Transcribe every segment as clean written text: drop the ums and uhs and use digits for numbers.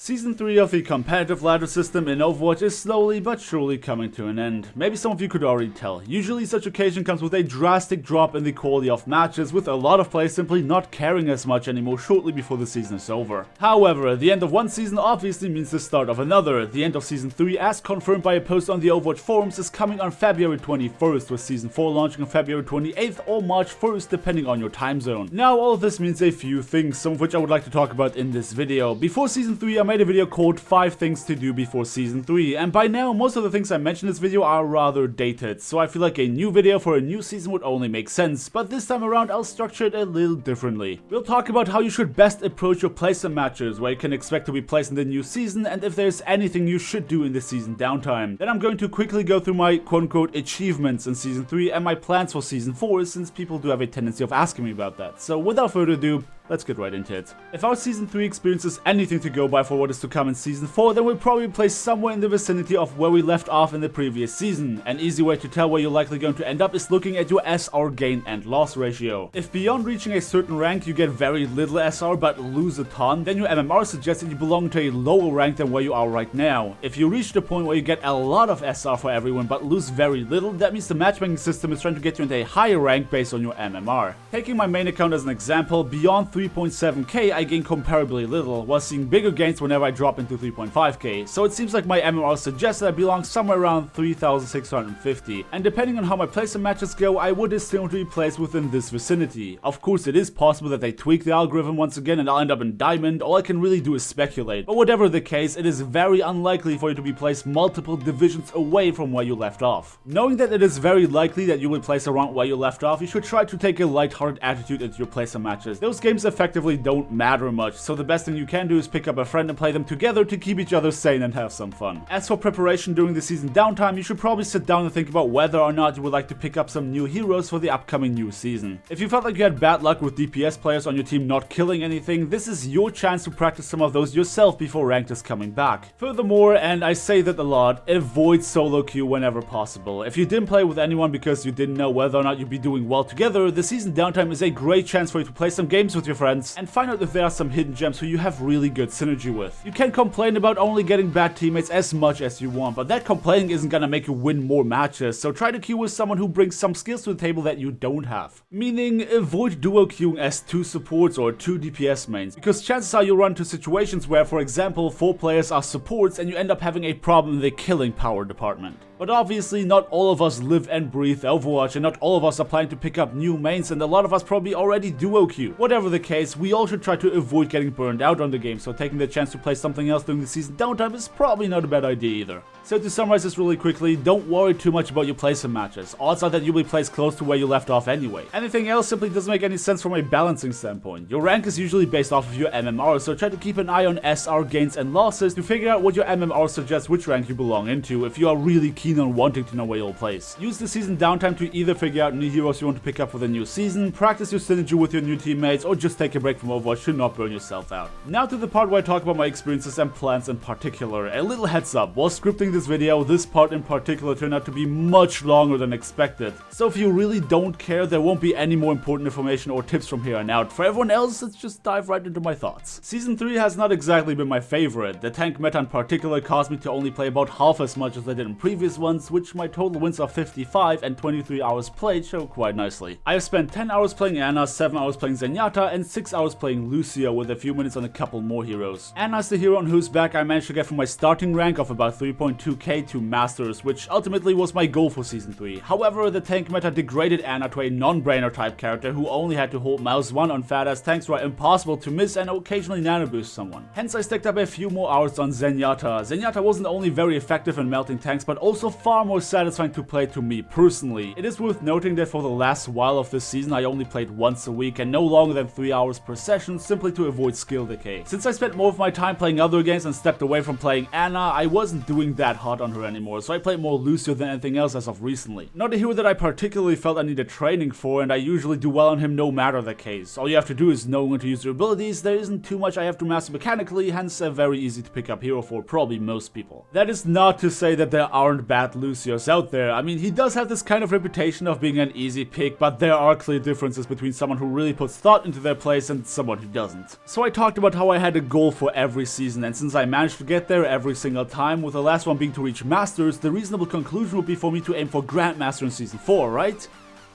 Season 3 of the competitive ladder system in Overwatch is slowly but surely coming to an end. Maybe some of you could already tell. Usually such occasion comes with a drastic drop in the quality of matches, with a lot of players simply not caring as much anymore shortly before the season is over. However, the end of one season obviously means the start of another. The end of Season 3, as confirmed by a post on the Overwatch forums, is coming on February 21st, with Season 4 launching on February 28th or March 1st depending on your time zone. Now all of this means a few things, some of which I would like to talk about in this video. Before Season 3 I made a video called 5 things to do before Season 3, and by now most of the things I mentioned in this video are rather dated, so I feel like a new video for a new season would only make sense, but this time around I'll structure it a little differently. We'll talk about how you should best approach your placement matches, where you can expect to be placed in the new season, and if there's anything you should do in the season downtime. Then I'm going to quickly go through my quote-unquote achievements in Season 3 and my plans for Season 4, since people do have a tendency of asking me about that. So without further ado, let's get right into it. If our Season 3 experience is anything to go by for what is to come in Season 4, then we'll probably be placed somewhere in the vicinity of where we left off in the previous season. An easy way to tell where you're likely going to end up is looking at your SR gain and loss ratio. If beyond reaching a certain rank you get very little SR but lose a ton, then your MMR suggests that you belong to a lower rank than where you are right now. If you reach the point where you get a lot of SR for everyone but lose very little, that means the matchmaking system is trying to get you into a higher rank based on your MMR. Taking my main account as an example, beyond 3.7k I gain comparably little, while seeing bigger gains whenever I drop into 3.5k, so it seems like my MMR suggests that I belong somewhere around 3650, and depending on how my placement matches go, I would assume to be placed within this vicinity. Of course it is possible that they tweak the algorithm once again and I'll end up in Diamond. All I can really do is speculate, but whatever the case, it is very unlikely for you to be placed multiple divisions away from where you left off. Knowing that it is very likely that you will place around where you left off, you should try to take a lighthearted attitude into your placement matches. Those games effectively don't matter much, so the best thing you can do is pick up a friend and play them together to keep each other sane and have some fun. As for preparation during the season downtime, you should probably sit down and think about whether or not you would like to pick up some new heroes for the upcoming new season. If you felt like you had bad luck with DPS players on your team not killing anything, this is your chance to practice some of those yourself before ranked is coming back. Furthermore, and I say that a lot, avoid solo queue whenever possible. If you didn't play with anyone because you didn't know whether or not you'd be doing well together, the season downtime is a great chance for you to play some games with your friends and find out if there are some hidden gems who you have really good synergy with. You can complain about only getting bad teammates as much as you want, but that complaining isn't gonna make you win more matches, so try to queue with someone who brings some skills to the table that you don't have. Meaning, avoid duo queuing as 2 supports or 2 DPS mains, because chances are you'll run into situations where, for example, 4 players are supports and you end up having a problem in the killing power department. But obviously not all of us live and breathe Overwatch, and not all of us are planning to pick up new mains, and a lot of us probably already duo queue. Whatever the case, we all should try to avoid getting burned out on the game, so taking the chance to play something else during the season downtime is probably not a bad idea either. So to summarize this really quickly, don't worry too much about your placement matches. Odds are that you'll be placed close to where you left off anyway. Anything else simply doesn't make any sense from a balancing standpoint. Your rank is usually based off of your MMR, so try to keep an eye on SR gains and losses to figure out what your MMR suggests which rank you belong into if you are really keen on wanting to know where you'll place. Use the season downtime to either figure out new heroes you want to pick up for the new season, practice your synergy with your new teammates, or just take a break from Overwatch to not burn yourself out. Now to the part where I talk about my experiences and plans in particular. A little heads up, while scripting this video, this part in particular turned out to be much longer than expected. So if you really don't care, there won't be any more important information or tips from here on out. For everyone else, let's just dive right into my thoughts. Season 3 has not exactly been my favorite. The tank meta in particular caused me to only play about half as much as I did in previous ones, which my total wins of 55 and 23 hours played show quite nicely. I have spent 10 hours playing Ana, 7 hours playing Zenyatta, and 6 hours playing Lucio, with a few minutes on a couple more heroes. Ana is the hero on whose back I managed to get from my starting rank of about 3.2k to Masters, which ultimately was my goal for Season 3. However, the tank meta degraded Ana to a non-brainer type character who only had to hold mouse 1 on fat ass tanks who are impossible to miss and occasionally nano boost someone. Hence I stacked up a few more hours on Zenyatta. Zenyatta wasn't only very effective in melting tanks, but also far more satisfying to play to me personally. It is worth noting that for the last while of this season I only played once a week and no longer than 3 hours per session, simply to avoid skill decay. Since I spent more of my time playing other games and stepped away from playing Ana, I wasn't doing that hot on her anymore, so I played more Lucio than anything else as of recently. Not a hero that I particularly felt I needed training for, and I usually do well on him no matter the case. All you have to do is know when to use your abilities. There isn't too much I have to master mechanically, hence a very easy to pick up hero for probably most people. That is not to say that there aren't bad Lucios out there. I mean, he does have this kind of reputation of being an easy pick, but there are clear differences between someone who really puts thought into their plays and someone who doesn't. So I talked about how I had a goal for every season, and since I managed to get there every single time, with the last one being to reach Masters, the reasonable conclusion would be for me to aim for Grandmaster in Season 4, right?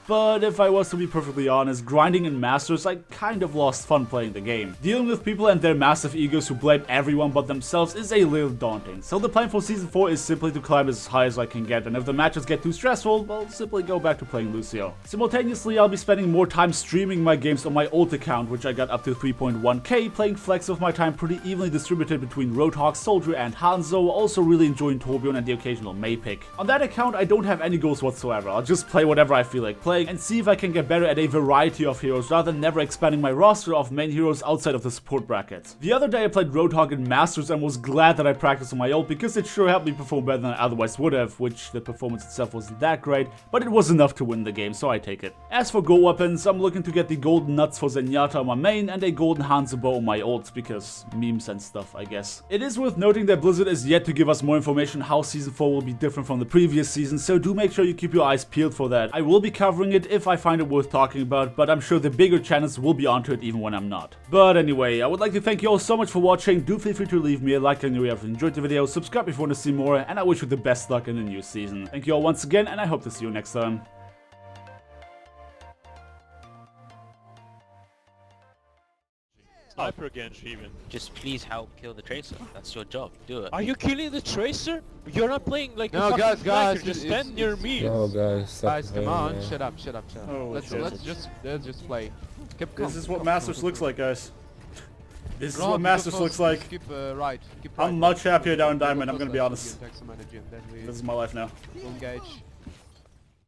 But if I was to be perfectly honest, grinding in Masters, I kind of lost fun playing the game. Dealing with people and their massive egos who blame everyone but themselves is a little daunting. So the plan for Season 4 is simply to climb as high as I can get, and if the matches get too stressful, I'll simply go back to playing Lucio. Simultaneously, I'll be spending more time streaming my games on my old account, which I got up to 3.1k, playing Flex with my time pretty evenly distributed between Roadhog, Soldier, and Hanzo, also really enjoying Torbjorn and the occasional Mei pick. On that account, I don't have any goals whatsoever. I'll just play whatever I feel like playing and see if I can get better at a variety of heroes rather than never expanding my roster of main heroes outside of the support bracket. The other day I played Roadhog in Masters and was glad that I practiced on my ult because it sure helped me perform better than I otherwise would have, which the performance itself wasn't that great, but it was enough to win the game, so I take it. As for gold weapons, I'm looking to get the golden nuts for Zenyatta on my main and a golden Hanzo bow on my ult, because memes and stuff, I guess. It is worth noting that Blizzard is yet to give us more information how Season 4 will be different from the previous season, so do make sure you keep your eyes peeled for that. I will be covering it if I find it worth talking about, but I'm sure the bigger channels will be onto it even when I'm not. But anyway, I would like to thank you all so much for watching. Do feel free to leave me a like if you have enjoyed the video, subscribe if you want to see more, and I wish you the best luck in the new season. Thank you all once again, and I hope to see you next time. Sniper again, even. Just please help kill the Tracer. That's your job. Do it. Are you killing the Tracer? You're not playing like No, a fucking guys, flanker. Just stand near me. No, guys, stop Guys, come playing, on, man. shut up. Oh, let's just play. This is what Masters looks like, guys. This is what Masters looks like. Keep right. I'm much happier down in Diamond, I'm gonna be honest. Take some energy and then we This is my life now. engage.